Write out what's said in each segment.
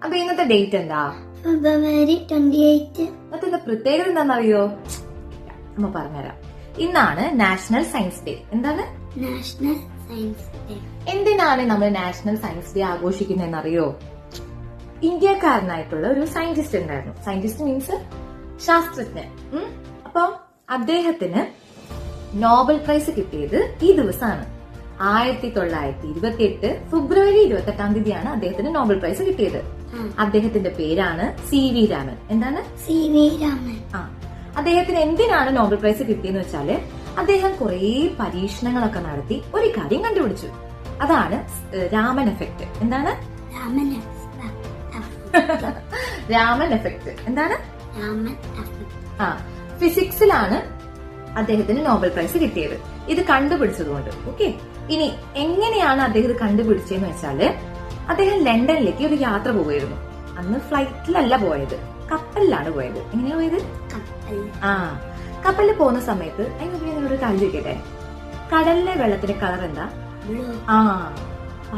അപ്പൊ ഇന്നത്തെ ഡേറ്റ് എന്താ? ഫെബ്രുവരി 28. അതിന്റെ പ്രത്യേകത എന്താണെന്നറിയോ? അമ്മ പറഞ്ഞുതരാം. ഇന്നാണ് നാഷണൽ സയൻസ് ഡേ. എന്താണ് നാഷണൽ സയൻസ് ഡേ? എന്തിനാണ് നമ്മൾ നാഷണൽ സയൻസ് ഡേ ആഘോഷിക്കുന്നതെന്നറിയോ? ഇന്ത്യക്കാരനായിട്ടുള്ള ഒരു സയന്റിസ്റ്റ് ഉണ്ടായിരുന്നു. സയന്റിസ്റ്റ് മീൻസ് ശാസ്ത്രജ്ഞൻ. അപ്പൊ അദ്ദേഹത്തിന് നോബൽ പ്രൈസ് കിട്ടിയത് ഈ ദിവസമാണ്. 1928 ഫെബ്രുവരി 28 അദ്ദേഹത്തിന് നോബൽ പ്രൈസ് കിട്ടിയത്. അദ്ദേഹത്തിന്റെ പേരാണ് CV രാമൻ. എന്താണ്? CV രാമൻ. അദ്ദേഹത്തിന് എന്തിനാണ് നോബൽ പ്രൈസ് കിട്ടിയെന്ന് വെച്ചാല് അദ്ദേഹം കുറെ പരീക്ഷണങ്ങളൊക്കെ നടത്തി ഒരു കാര്യം കണ്ടുപിടിച്ചു. അതാണ് രാമൻ എഫക്ട്. എന്താണ് രാമൻ രാമൻ എഫക്ട്? എന്താണ് രാമൻ എഫക്ട്? ഫിസിക്സിലാണ് അദ്ദേഹത്തിന് നോബൽ പ്രൈസ് കിട്ടിയത്, ഇത് കണ്ടുപിടിച്ചതുകൊണ്ട്. ഓക്കെ, ഇനി എങ്ങനെയാണ് അദ്ദേഹം ഇത് കണ്ടുപിടിച്ചതെന്ന് വെച്ചാല് അദ്ദേഹം ലണ്ടനിലേക്ക് ഒരു യാത്ര പോവുകയായിരുന്നു. അന്ന് ഫ്ലൈറ്റിലല്ല പോയത്, കപ്പലിലാണ് പോയത്. എങ്ങനെയാ പോയത്? കപ്പലിൽ പോകുന്ന സമയത്ത് അതിനൊരു കാര്യം ചോദിക്കട്ടെ, കടലിലെ വെള്ളത്തിന്റെ കളർ എന്താ?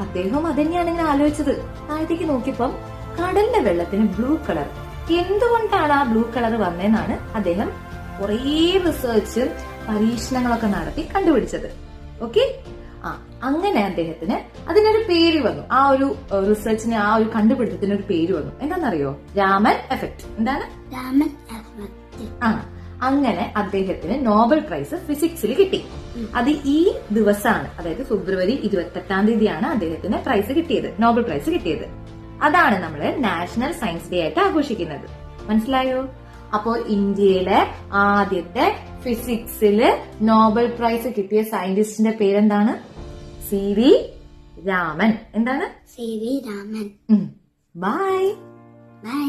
അദ്ദേഹം അതന്നെയാണ് ഇങ്ങനെ ആലോചിച്ചത്. താഴത്തേക്ക് നോക്കിയപ്പം കടലിന്റെ വെള്ളത്തിന് ബ്ലൂ കളർ. എന്തുകൊണ്ടാണ് ആ ബ്ലൂ കളർ വന്നതെന്നാണ് അദ്ദേഹം കുറേ റിസർച്ച് പരീക്ഷണങ്ങളൊക്കെ നടത്തി കണ്ടുപിടിച്ചത്. ഓക്കെ, അങ്ങനെ അദ്ദേഹത്തിന് അതിനൊരു പേര് വന്നു. ആ ഒരു റിസർച്ചിന്, ആ ഒരു കണ്ടുപിടുത്തത്തിന് ഒരു പേര് വന്നു. എന്താണെന്നറിയോ? രാമൻ എഫക്ട്. എന്താണ്? രാമൻ എഫക്ട്. അങ്ങനെ അദ്ദേഹത്തിന് നോബൽ പ്രൈസ് ഫിസിക്സിൽ കിട്ടി. അത് ഈ ദിവസമാണ്, അതായത് ഫെബ്രുവരി 28 അദ്ദേഹത്തിന് പ്രൈസ് കിട്ടിയത്, നോബൽ പ്രൈസ് കിട്ടിയത്. അതാണ് നമ്മൾ നാഷണൽ സയൻസ് ഡേ ആയിട്ട് ആഘോഷിക്കുന്നത്. മനസ്സിലായോ? അപ്പോ ഇന്ത്യയിലെ ആദ്യത്തെ ഫിസിക്സില് നോബൽ പ്രൈസ് കിട്ടിയ സയന്റിസ്റ്റിന്റെ പേരെന്താണ്? CV രാമൻ. എന്താണ്? CV രാമൻ. ബൈ. ബൈ.